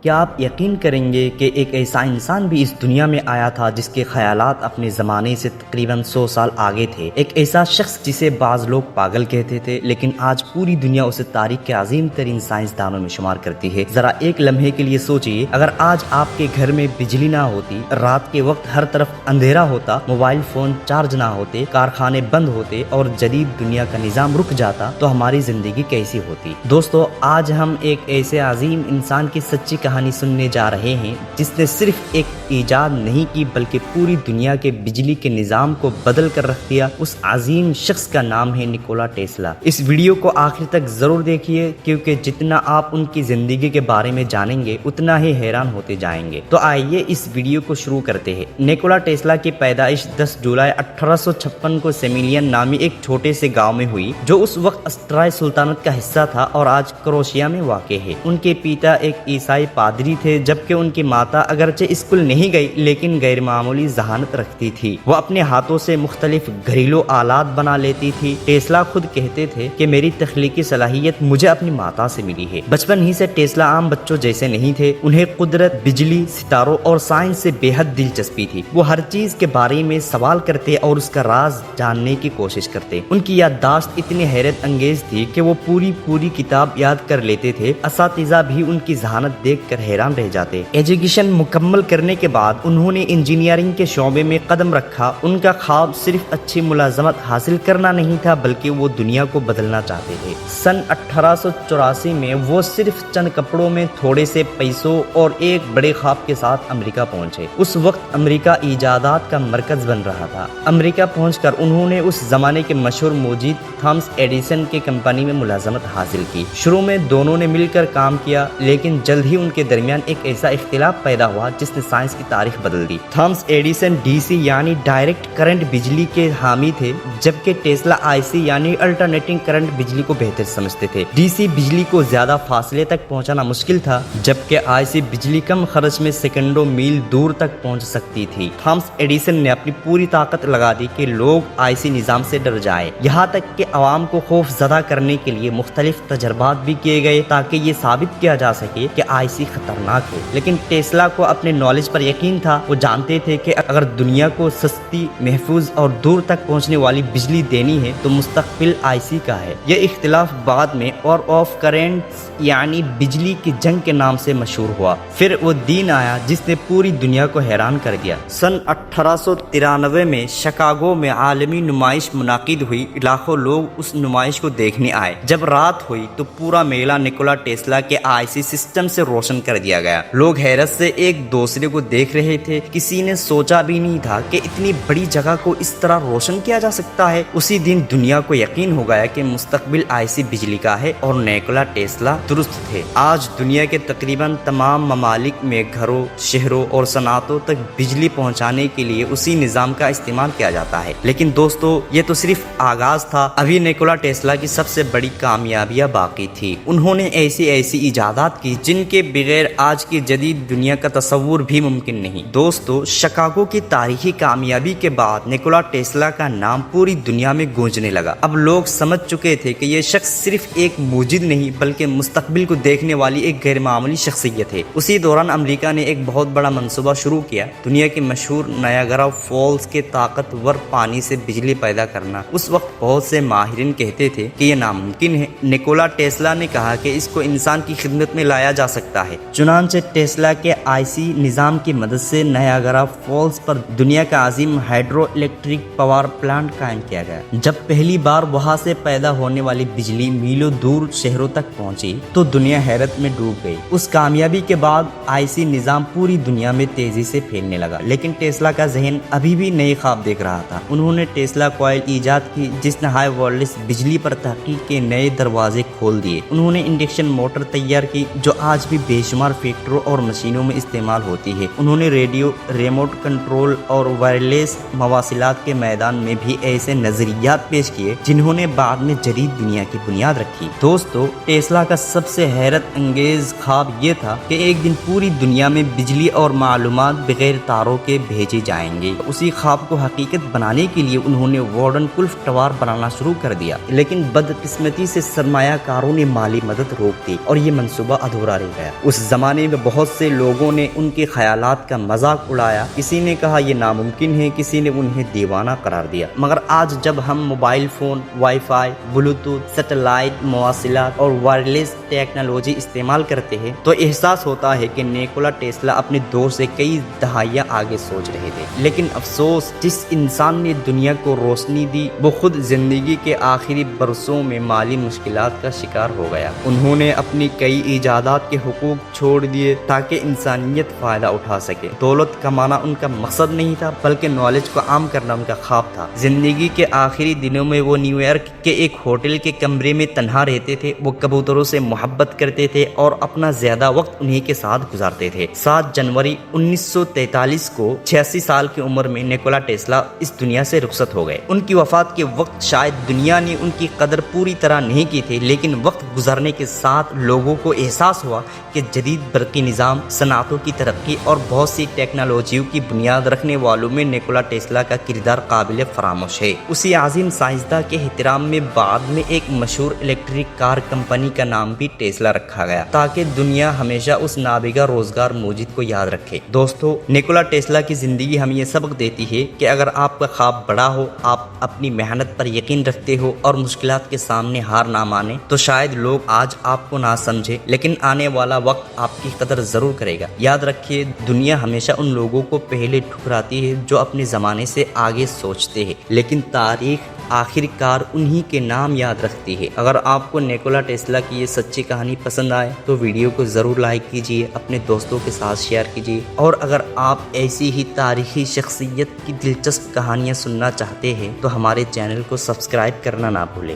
کیا آپ یقین کریں گے کہ ایک ایسا انسان بھی اس دنیا میں آیا تھا جس کے خیالات اپنے زمانے سے تقریباً 100 سال آگے تھے؟ ایک ایسا شخص جسے بعض لوگ پاگل کہتے تھے لیکن آج پوری دنیا اسے تاریخ کے عظیم ترین سائنسدانوں میں شمار کرتی ہے۔ ذرا ایک لمحے کے لیے سوچئے، اگر آج آپ کے گھر میں بجلی نہ ہوتی، رات کے وقت ہر طرف اندھیرا ہوتا، موبائل فون چارج نہ ہوتے، کارخانے بند ہوتے اور جدید دنیا کا نظام رک جاتا تو ہماری زندگی کیسی ہوتی؟ دوستو، آج ہم ایک ایسے عظیم انسان کی سچی کہانی سننے جا رہے ہیں جس نے صرف ایک ایجاد نہیں کی بلکہ پوری دنیا کے بجلی کے نظام کو بدل کر رکھ دیا۔ اس عظیم شخص کا نام ہے نکولا ٹیسلا۔ اس ویڈیو کو آخر تک ضرور دیکھیے کیونکہ جتنا آپ ان کی زندگی کے بارے میں جانیں گے اتنا ہی حیران ہوتے جائیں گے۔ تو آئیے اس ویڈیو کو شروع کرتے ہیں۔ نکولا ٹیسلا کی پیدائش 10 جولائی 1856 کو سیمیلین نامی ایک چھوٹے سے گاؤں میں ہوئی جو اس وقت اسٹرائی سلطنت کا حصہ تھا اور آج کروشیا میں واقع ہے۔ ان کے پیتا ایک عیسائی پادری تھے جبکہ ان کی ماتا اگرچہ اسکول نہیں گئی لیکن غیر معمولی ذہانت رکھتی تھی۔ وہ اپنے ہاتھوں سے مختلف گھریلو آلات بنا لیتی تھی۔ ٹیسلا خود کہتے تھے کہ میری تخلیقی صلاحیت مجھے اپنی ماتا سے ملی ہے۔ بچپن ہی سے ٹیسلا عام بچوں جیسے نہیں تھے، انہیں قدرت، بجلی، ستاروں اور سائنس سے بے حد دلچسپی تھی۔ وہ ہر چیز کے بارے میں سوال کرتے اور اس کا راز جاننے کی کوشش کرتے۔ ان کی یادداشت اتنی حیرت انگیز تھی کہ وہ پوری کتاب یاد کر لیتے تھے۔ اساتذہ بھی ان کی ذہانت دیکھ کر حیران رہ جاتے۔ ایجوکیشن مکمل کرنے کے بعد انہوں نے انجینئرنگ کے شعبے میں قدم رکھا۔ ان کا خواب صرف اچھی ملازمت حاصل کرنا نہیں تھا بلکہ وہ دنیا کو بدلنا چاہتے تھے۔ سن 1884 میں وہ صرف چند کپڑوں میں، تھوڑے سے پیسوں اور ایک بڑے خواب کے ساتھ امریکہ پہنچے۔ اس وقت امریکہ ایجادات کا مرکز بن رہا تھا۔ امریکہ پہنچ کر انہوں نے اس زمانے کے مشہور موجد تھامس ایڈیسن کی کمپنی میں ملازمت حاصل کی۔ شروع میں دونوں نے مل کر کام کیا لیکن جلد ہی ان کے درمیان ایک ایسا اختلاف پیدا ہوا جس نے سائنس کی تاریخ بدل دی۔ تھامس ایڈیسن ڈی سی یعنی ڈائریکٹ کرنٹ بجلی کے حامی تھے جبکہ ٹیسلا آئی سی یعنی الٹرنیٹنگ کرنٹ بجلی کو بہتر سمجھتے تھے۔ ڈی سی بجلی کو زیادہ فاصلے تک پہنچانا مشکل تھا جبکہ آئی سی بجلی کم خرچ میں سیکنڈوں میل دور تک پہنچ سکتی تھی۔ تھامس ایڈیسن نے اپنی پوری طاقت لگا دی کہ لوگ آئی سی نظام سے ڈر جائے، یہاں تک کہ عوام کو خوف زدہ کرنے کے لیے مختلف تجربات بھی کیے گئے تاکہ یہ ثابت کیا جا سکے کہ آئی سی خطرناک ہے۔ لیکن ٹیسلا کو اپنے نالج پر یقین تھا۔ وہ جانتے تھے کہ اگر دنیا کو سستی، محفوظ اور دور تک پہنچنے والی بجلی دینی ہے تو مستقبل آئی سی کا ہے۔ یہ اختلاف بعد میں وار آف کرنٹس یعنی بجلی کی جنگ کے نام سے مشہور ہوا۔ پھر وہ دن آیا جس نے پوری دنیا کو حیران کر دیا۔ سن 1893 میں شکاگو میں عالمی نمائش منعقد ہوئی۔ لاکھوں لوگ اس نمائش کو دیکھنے آئے۔ جب رات ہوئی تو پورا میلہ نکولا ٹیسلا کے آئی سی سسٹم سے روشن کر دیا گیا۔ لوگ حیرت سے ایک دوسرے کو دیکھ رہے تھے۔ کسی نے سوچا بھی نہیں تھا کہ اتنی بڑی جگہ کو اس طرح روشن کیا جا سکتا ہے۔ اسی دن دنیا کو یقین ہو گیا کہ مستقبل آئی سی بجلی کا ہے اور نکولا ٹیسلا درست تھے۔ آج دنیا کے تقریباً تمام ممالک میں گھروں، شہروں اور صنعتوں تک بجلی پہنچانے کے لیے اسی نظام کا استعمال کیا جاتا ہے۔ لیکن دوستو، یہ تو صرف آغاز تھا۔ ابھی نکولا ٹیسلا کی سب سے بڑی کامیابیاں باقی تھی۔ انہوں نے ایسی ایجادات کی جن کے بغیر آج کی جدید دنیا کا تصور بھی ممکن نہیں۔ دوستو، شکاگو کی تاریخی کامیابی کے بعد نکولا ٹیسلا کا نام پوری دنیا میں گونجنے لگا۔ اب لوگ سمجھ چکے تھے کہ یہ شخص صرف ایک موجد نہیں بلکہ مستقبل کو دیکھنے والی ایک غیر معمولی شخصیت ہے۔ اسی دوران امریکہ نے ایک بہت بڑا منصوبہ شروع کیا، دنیا کے مشہور نایاگرا فالز کے طاقتور پانی سے بجلی پیدا کرنا۔ اس وقت بہت سے ماہرین کہتے تھے کہ یہ ناممکن ہے۔ نکولا ٹیسلا نے کہا کہ اس کو انسان کی خدمت میں لایا جا سکتا ہے۔ چنانچہ ٹیسلا کے آئی سی نظام کی مدد سے نایاگرا فالز پر دنیا کا عظیم ہائیڈرو الیکٹرک پاور پلانٹ قائم کیا گیا۔ جب پہلی بار وہاں سے پیدا ہونے والی بجلی میلوں دور شہروں تک پہنچی تو دنیا حیرت میں ڈوب گئی۔ اس کامیابی کے بعد آئی سی نظام پوری دنیا میں تیزی سے پھیلنے لگا لیکن ٹیسلا کا ذہن ابھی بھی نئے خواب دیکھ رہا تھا۔ انہوں نے ٹیسلا کوائل ایجاد کی جس نے ہائی وولٹیج بجلی پر تحقیق کے نئے دروازے کھول دیے۔ انہوں نے انڈکشن موٹر تیار کی جو آج بھی بے شمار فیکٹریوں اور مشینوں میں استعمال ہوتی ہے۔ انہوں نے ریڈیو، ریموٹ کنٹرول اور وائرلیس مواصلات کے میدان میں بھی ایسے نظریات پیش کیے جنہوں نے بعد میں جدید دنیا کی بنیاد رکھی۔ دوستو، ٹیسلا کا سب سے حیرت انگیز خواب یہ تھا کہ ایک دن پوری دنیا میں بجلی اور معلومات بغیر تاروں کے بھیجی جائیں گے۔ اسی خواب کو حقیقت بنانے کے لیے انہوں نے وارڈن کلف ٹاور بنانا شروع کر دیا لیکن بدقسمتی سے سرمایہ کاروں نے مالی مدد روک دی اور یہ منصوبہ ادھورا رہ گیا۔ اس زمانے میں بہت سے لوگوں نے ان کے خیالات کا مذاق اڑایا، کسی نے کہا یہ ناممکن ہے، کسی نے انہیں دیوانہ قرار دیا۔ مگر آج جب ہم mobile phone, wi fi, Bluetooth, satellite مواصلات اور وائرلیس ٹیکنالوجی استعمال کرتے ہیں تو احساس ہوتا ہے کہ نیکولا ٹیسلا اپنے دور سے کئی دہائیاں آگے سوچ رہے تھے۔ لیکن افسوس، جس انسان نے دنیا کو روشنی دی وہ خود زندگی کے آخری برسوں میں مالی مشکلات کا شکار ہو گیا۔ انہوں نے اپنی کئی ایجادات کے حقوق چھوڑ دیے تاکہ انسانیت فائدہ اٹھا سکے۔ دولت کمانا ان کا مقصد نہیں تھا بلکہ نالج کو عام کرنا ان کا خواب تھا۔ زندگی کے آخری دنوں میں وہ نیو یارک کے ایک ہوٹل کے کمرے میں تنہا رہتے تھے۔ وہ کبوتروں سے محبت کرتے تھے اور اپنا زیادہ وقت انہی کے ساتھ گزارتے تھے۔ 7 جنوری 1943 کو 86 سال کی عمر میں نیکولا ٹیسلا اس دنیا سے رخصت ہو گئے۔ ان کی وفات کے وقت شاید دنیا نے ان کی قدر پوری طرح نہیں کی تھی، لیکن وقت گزرنے کے ساتھ لوگوں کو احساس ہوا کہ جدید برقی نظام، صنعتوں کی ترقی اور بہت سی ٹیکنالوجیوں کی بنیاد رکھنے والوں میں نیکولا ٹیسلا کا کردار قابل فراموش ہے۔ اسی عظیم سائنسداں کے احترام میں بعد میں ایک مشہور الیکٹرک کار کمپنی کا نام بھی ٹیسلا رکھا گیا تاکہ دنیا ہمیشہ اس نابغہ روزگار موجد کو یاد رکھے۔ دوستو، نیکولا ٹیسلا کی زندگی ہمیں یہ سبق دیتی ہے کہ اگر آپ کا خواب بڑا ہو، آپ اپنی محنت پر یقین رکھتے ہو اور مشکلات کے سامنے ہار نہ مانے تو شاید لوگ آج آپ کو نہ سمجھے، لیکن آنے والا وقت آپ کی قدر ضرور کرے گا۔ یاد رکھیے، دنیا ہمیشہ ان لوگوں کو پہلے ٹھکراتی ہے جو اپنے زمانے سے آگے سوچتے ہیں، لیکن تاریخ آخر کار انہی کے نام یاد رکھتی ہے۔ اگر آپ کو نیکولا ٹیسلا کی یہ سچی کہانی پسند آئے تو ویڈیو کو ضرور لائک کیجیے، اپنے دوستوں کے ساتھ شیئر کیجیے، اور اگر آپ ایسی ہی تاریخی شخصیت کی دلچسپ کہانیاں سننا چاہتے ہیں تو ہمارے چینل کو سبسکرائب کرنا نہ بھولیں۔